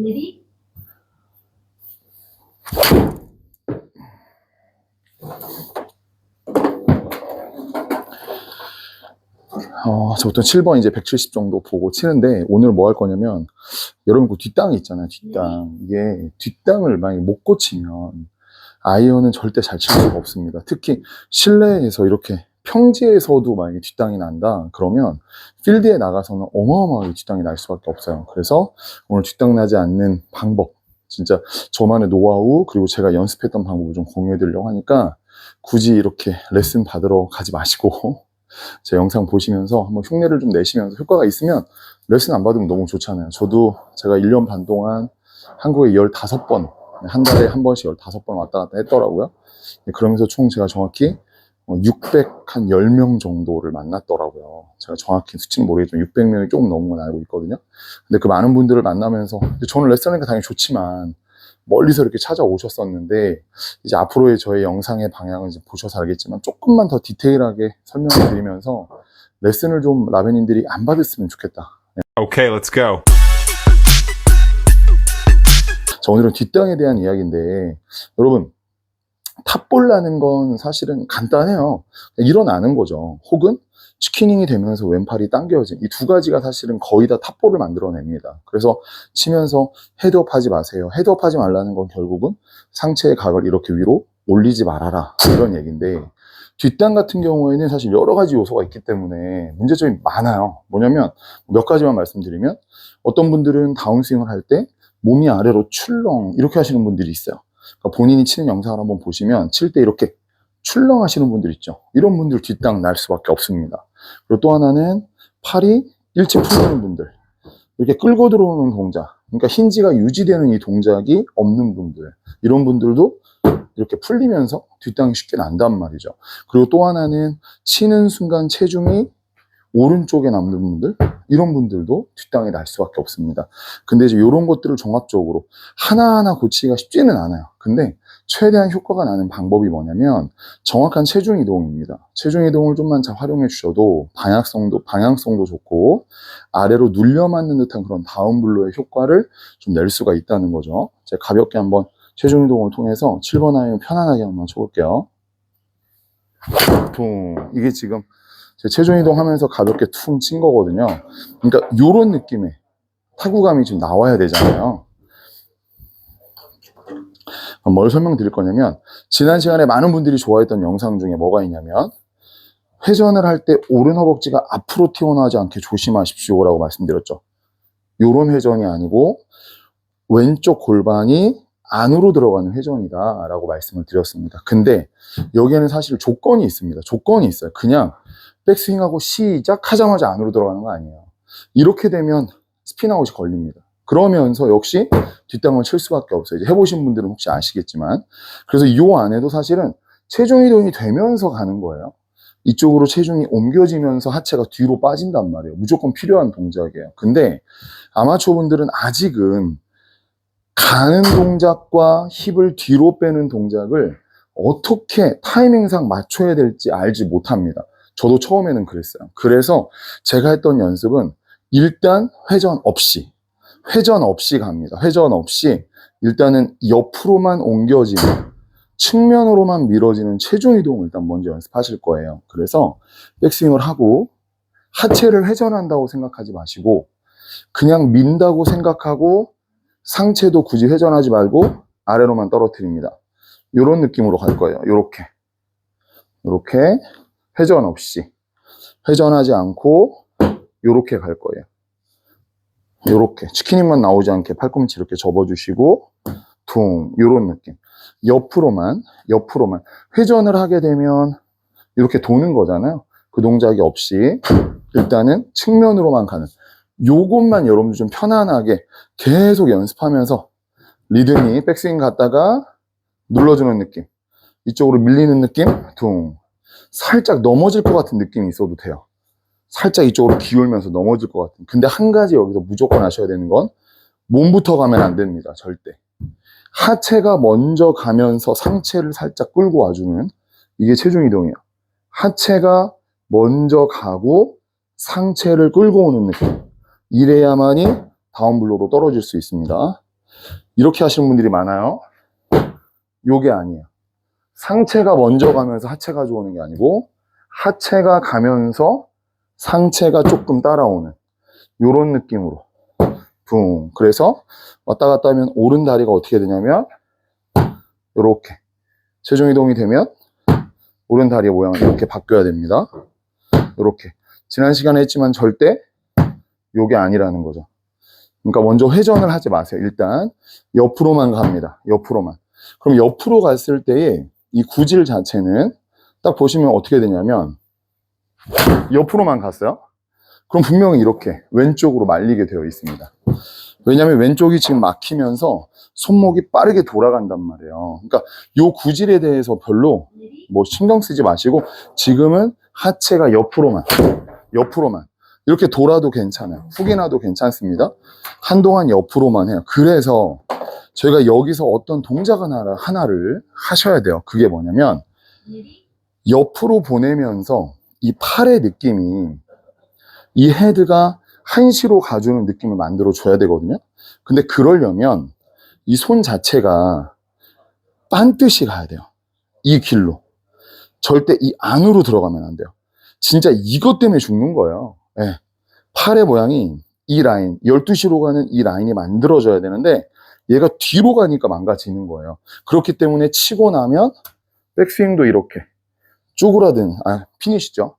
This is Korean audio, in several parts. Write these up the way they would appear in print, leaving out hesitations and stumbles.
일이 저 보통 7번 이제 170 정도 보고 치는데, 오늘 뭐 할 거냐면, 여러분 그 뒷땅이 있잖아요, 뒷땅. 이게 뒷땅을 만약에 못 고치면 아이언은 절대 잘 칠 수가 없습니다. 특히 실내에서 이렇게 평지에서도 만약에 뒷땅이 난다 그러면 필드에 나가서는 어마어마하게 뒷땅이 날 수밖에 없어요. 그래서 오늘 뒷땅 나지 않는 방법, 진짜 저만의 노하우 그리고 제가 연습했던 방법을 좀 공유해 드리려고 하니까, 굳이 이렇게 레슨 받으러 가지 마시고 제 영상 보시면서 한번 흉내를 좀 내시면서 효과가 있으면 레슨 안 받으면 너무 좋잖아요. 저도 제가 1년 반 동안 한국에 15번, 한 달에 한 번씩 15번 왔다 갔다 했더라고요. 그러면서 총 제가 정확히 610명 정도를 만났더라고요. 제가 정확히 수치는 모르겠지만 600명이 조금 넘은 건 알고 있거든요. 근데 그 많은 분들을 만나면서, 저는 레슨하니까 당연히 좋지만 멀리서 이렇게 찾아오셨었는데, 이제 앞으로의 저의 영상의 방향은 이제 보셔서 알겠지만 조금만 더 디테일하게 설명을 드리면서 레슨을 좀 라벤님들이 안 받았으면 좋겠다. Okay, let's go. 자, 오늘은 뒷땅에 대한 이야기인데, 여러분 탑볼 나는 건 사실은 간단해요. 일어나는 거죠. 혹은 치키닝이 되면서 왼팔이 당겨진 이 두 가지가 사실은 거의 다 탑볼을 만들어냅니다. 그래서 치면서 헤드업 하지 마세요. 헤드업 하지 말라는 건 결국은 상체의 각을 이렇게 위로 올리지 말아라, 이런 얘기인데, 뒷땅 같은 경우에는 사실 여러 가지 요소가 있기 때문에 문제점이 많아요. 뭐냐면 몇 가지만 말씀드리면, 어떤 분들은 다운스윙을 할 때 몸이 아래로 출렁 이렇게 하시는 분들이 있어요. 그러니까 본인이 치는 영상을 한번 보시면 칠 때 이렇게 출렁 하시는 분들 있죠. 이런 분들 뒷땅 날 수밖에 없습니다. 그리고 또 하나는 팔이 일찍 풀리는 분들, 이렇게 끌고 들어오는 동작, 그러니까 힌지가 유지되는 이 동작이 없는 분들, 이런 분들도 이렇게 풀리면서 뒷땅이 쉽게 난단 말이죠. 그리고 또 하나는 치는 순간 체중이 오른쪽에 남는 분들, 이런 분들도 뒷땅이 날 수밖에 없습니다. 근데 이제 이런 것들을 종합적으로 하나하나 고치기가 쉽지는 않아요. 근데 최대한 효과가 나는 방법이 뭐냐면 정확한 체중 이동입니다. 체중 이동을 좀만 잘 활용해 주셔도 방향성도 좋고 아래로 눌려 맞는 듯한 그런 다운블로의 효과를 좀 낼 수가 있다는 거죠. 제가 가볍게 한번 체중 이동을 통해서 7번 아이언 편안하게 한번 쳐볼게요. 이게 지금 제 체중 이동하면서 가볍게 퉁 친 거거든요. 그러니까 이런 느낌의 타구감이 좀 나와야 되잖아요. 그럼 뭘 설명드릴 거냐면, 지난 시간에 많은 분들이 좋아했던 영상 중에 뭐가 있냐면, 회전을 할 때 오른 허벅지가 앞으로 튀어나오지 않게 조심하십시오 라고 말씀드렸죠. 이런 회전이 아니고 왼쪽 골반이 안으로 들어가는 회전이다 라고 말씀을 드렸습니다. 근데 여기에는 사실 조건이 있습니다. 조건이 있어요. 그냥 백스윙하고 시작하자마자 안으로 들어가는 거 아니에요. 이렇게 되면 스핀아웃이 걸립니다. 그러면서 역시 뒷땅을 칠 수밖에 없어요. 이제 해보신 분들은 혹시 아시겠지만, 그래서 이 안에도 사실은 체중 이동이 되면서 가는 거예요. 이쪽으로 체중이 옮겨지면서 하체가 뒤로 빠진단 말이에요. 무조건 필요한 동작이에요. 근데 아마추어 분들은 아직은 가는 동작과 힙을 뒤로 빼는 동작을 어떻게 타이밍상 맞춰야 될지 알지 못합니다. 저도 처음에는 그랬어요. 그래서 제가 했던 연습은 일단 회전 없이 갑니다. 회전 없이 일단은 옆으로만 옮겨지는, 측면으로만 밀어지는 체중 이동을 일단 먼저 연습하실 거예요. 그래서 백스윙을 하고 하체를 회전한다고 생각하지 마시고 그냥 민다고 생각하고 상체도 굳이 회전하지 말고 아래로만 떨어뜨립니다. 이런 느낌으로 갈 거예요. 이렇게 회전 없이, 회전하지 않고 이렇게 갈 거예요. 이렇게 치킨만 나오지 않게 팔꿈치 이렇게 접어주시고 이런 느낌. 옆으로만 회전을 하게 되면 이렇게 도는 거잖아요. 그 동작이 없이 일단은 측면으로만 가는, 요것만 여러분들 좀 편안하게 계속 연습하면서 리듬이 백스윙 갔다가 눌러주는 느낌, 이쪽으로 밀리는 느낌, 살짝 넘어질 것 같은 느낌이 있어도 돼요. 살짝 이쪽으로 기울면서 넘어질 것 같은. 근데 한 가지 여기서 무조건 하셔야 되는 건 몸부터 가면 안 됩니다. 절대. 하체가 먼저 가면서 상체를 살짝 끌고 와주는, 이게 체중 이동이에요. 하체가 먼저 가고 상체를 끌고 오는 느낌. 이래야만이 다운블로로 떨어질 수 있습니다. 이렇게 하시는 분들이 많아요. 요게 아니에요. 상체가 먼저 가면서 하체가 좋아오는 게 아니고 하체가 가면서 상체가 조금 따라오는 요런 느낌으로 붕. 그래서 왔다 갔다 하면 오른 다리가 어떻게 되냐면 요렇게 체중 이동이 되면 오른 다리의 모양은 이렇게 바뀌어야 됩니다. 요렇게 지난 시간에 했지만 절대 요게 아니라는 거죠. 그러니까 먼저 회전을 하지 마세요. 일단 옆으로만 갑니다. 옆으로만. 그럼 옆으로 갔을 때의 이 구질 자체는 딱 보시면 어떻게 되냐면 옆으로만 갔어요. 그럼 분명히 이렇게 왼쪽으로 말리게 되어 있습니다. 왜냐하면 왼쪽이 지금 막히면서 손목이 빠르게 돌아간단 말이에요. 그러니까 요 구질에 대해서 별로 뭐 신경 쓰지 마시고 지금은 하체가 옆으로만 이렇게 돌아도 괜찮아요. 훅이 나도 괜찮습니다. 한동안 옆으로만 해요. 그래서 저희가 여기서 어떤 동작 하나를 하셔야 돼요. 그게 뭐냐면 옆으로 보내면서 이 팔의 느낌이 이 헤드가 한시로 가주는 느낌을 만들어 줘야 되거든요. 근데 그러려면 이 손 자체가 반듯이 가야 돼요. 이 길로. 절대 이 안으로 들어가면 안 돼요. 진짜 이것 때문에 죽는 거예요. 네. 팔의 모양이 이 라인, 12시로 가는 이 라인이 만들어져야 되는데 얘가 뒤로 가니까 망가지는 거예요. 그렇기 때문에 치고 나면 백스윙도 이렇게 쪼그라드는, 피니시죠.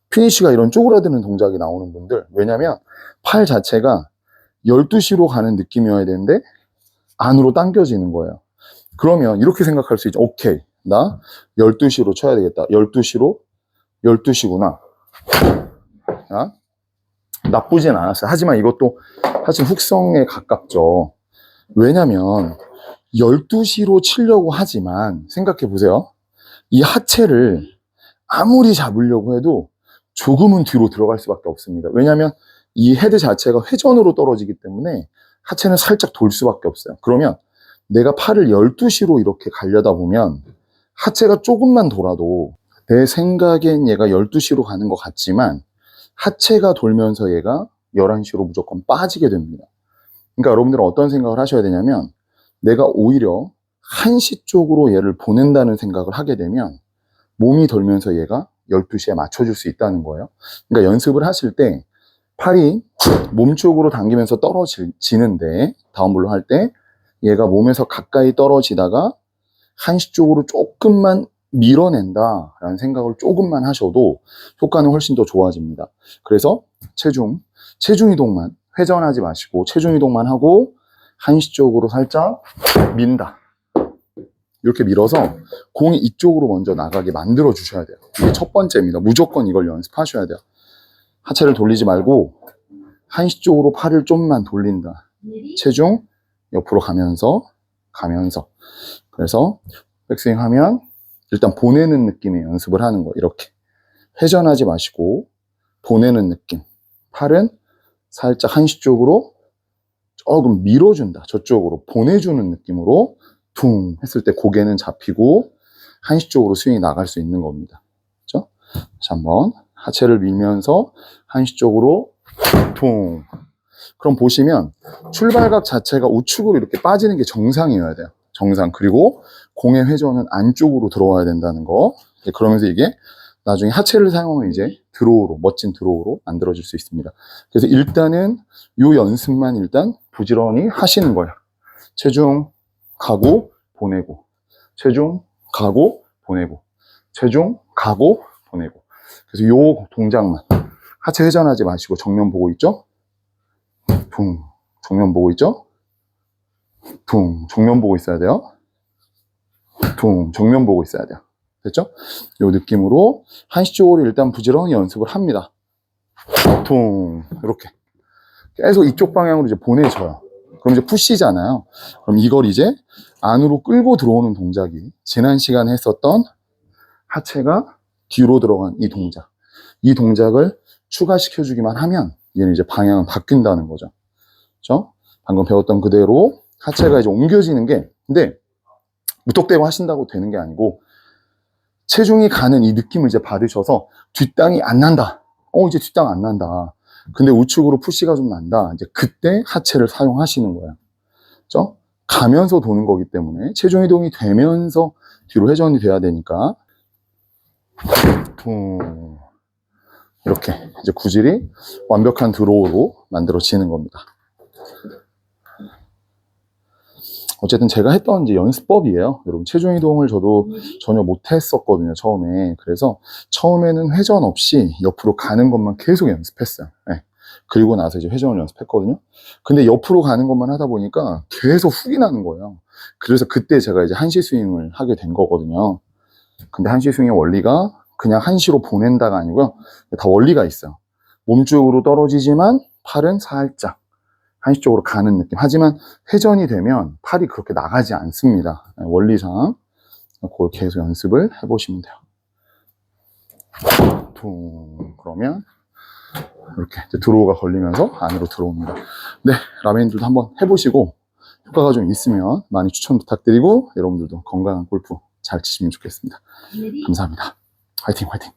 피니시가 이런 쪼그라드는 동작이 나오는 분들. 왜냐면 팔 자체가 12시로 가는 느낌이어야 되는데 안으로 당겨지는 거예요. 그러면 이렇게 생각할 수 있죠. 오케이. 나 12시로 쳐야 되겠다. 12시로 12시구나. 나쁘진 않았어요. 하지만 이것도 사실 훅성에 가깝죠. 왜냐면 12시로 치려고 하지만 생각해 보세요. 이 하체를 아무리 잡으려고 해도 조금은 뒤로 들어갈 수밖에 없습니다. 왜냐하면 이 헤드 자체가 회전으로 떨어지기 때문에 하체는 살짝 돌 수밖에 없어요. 그러면 내가 팔을 12시로 이렇게 가려다 보면 하체가 조금만 돌아도 내 생각엔 얘가 12시로 가는 것 같지만 하체가 돌면서 얘가 11시로 무조건 빠지게 됩니다. 그러니까 여러분들은 어떤 생각을 하셔야 되냐면 내가 오히려 1시 쪽으로 얘를 보낸다는 생각을 하게 되면 몸이 돌면서 얘가 12시에 맞춰줄 수 있다는 거예요. 그러니까 연습을 하실 때 팔이 몸 쪽으로 당기면서 떨어지는데 다운블로 할 때 얘가 몸에서 가까이 떨어지다가 1시 쪽으로 조금만 밀어낸다 라는 생각을 조금만 하셔도 효과는 훨씬 더 좋아집니다. 그래서 체중 이동만 회전하지 마시고 체중 이동만 하고 1시 쪽으로 살짝 민다. 이렇게 밀어서 공이 이쪽으로 먼저 나가게 만들어 주셔야 돼요. 이게 첫 번째입니다. 무조건 이걸 연습하셔야 돼요. 하체를 돌리지 말고 1시 쪽으로 팔을 좀만 돌린다. 체중 옆으로 가면서 그래서 백스윙 하면 일단 보내는 느낌의 연습을 하는 거. 이렇게 회전하지 마시고 보내는 느낌. 팔은 살짝 1시 쪽으로 조금 밀어준다. 저쪽으로 보내주는 느낌으로 퉁 했을 때 고개는 잡히고 1시 쪽으로 스윙이 나갈 수 있는 겁니다. 그렇죠? 다시 한번 하체를 밀면서 1시 쪽으로 퉁. 그럼 보시면 출발각 자체가 우측으로 이렇게 빠지는 게 정상이어야 돼요. 정상. 그리고 공의 회전은 안쪽으로 들어와야 된다는 거. 그러면서 이게 나중에 하체를 사용하면 이제 드로우로, 멋진 드로우로 만들어질 수 있습니다. 그래서 일단은 이 연습만 일단 부지런히 하시는 거예요. 체중 가고 보내고, 체중 가고 보내고, 체중 가고 보내고. 그래서 이 동작만 하체 회전하지 마시고 정면 보고 있죠? 퉁, 정면 보고 있죠? 퉁, 정면 보고 있어야 돼요. 퉁, 정면 보고 있어야 돼요. 됐죠? 이 느낌으로 1시 쪽으로 일단 부지런히 연습을 합니다. 퉁, 이렇게 계속 이쪽 방향으로 이제 보내줘요. 그럼 이제 푸시잖아요. 그럼 이걸 이제 안으로 끌고 들어오는 동작이 지난 시간에 했었던 하체가 뒤로 들어간 이 동작을 추가시켜주기만 하면 얘는 이제 방향은 바뀐다는 거죠. 그렇죠? 방금 배웠던 그대로 하체가 이제 옮겨지는 게, 근데 무턱대고 하신다고 되는 게 아니고 체중이 가는 이 느낌을 이제 받으셔서 뒷땅이 안 난다. 이제 뒷땅 안 난다. 근데 우측으로 푸시가 좀 난다. 이제 그때 하체를 사용하시는 거예요. 그죠? 가면서 도는 거기 때문에 체중 이동이 되면서 뒤로 회전이 돼야 되니까 퉁 이렇게 이제 구질이 완벽한 드로우로 만들어지는 겁니다. 어쨌든 제가 했던 이제 연습법이에요. 여러분, 체중 이동을 저도 전혀 못했었거든요, 처음에. 그래서 처음에는 회전 없이 옆으로 가는 것만 계속 연습했어요. 네. 그리고 나서 이제 회전을 연습했거든요. 근데 옆으로 가는 것만 하다 보니까 계속 훅이 나는 거예요. 그래서 그때 제가 이제 한시 스윙을 하게 된 거거든요. 근데 한시 스윙의 원리가 그냥 한시로 보낸다가 아니고요. 다 원리가 있어요. 몸쪽으로 떨어지지만 팔은 살짝 한시 쪽으로 가는 느낌. 하지만 회전이 되면 팔이 그렇게 나가지 않습니다. 원리상 그걸 계속 연습을 해보시면 돼요. 퉁 그러면 이렇게 이제 드로우가 걸리면서 안으로 들어옵니다. 네, 라멘들도 한번 해보시고 효과가 좀 있으면 많이 추천 부탁드리고 여러분들도 건강한 골프 잘 치시면 좋겠습니다. 감사합니다. 화이팅 화이팅.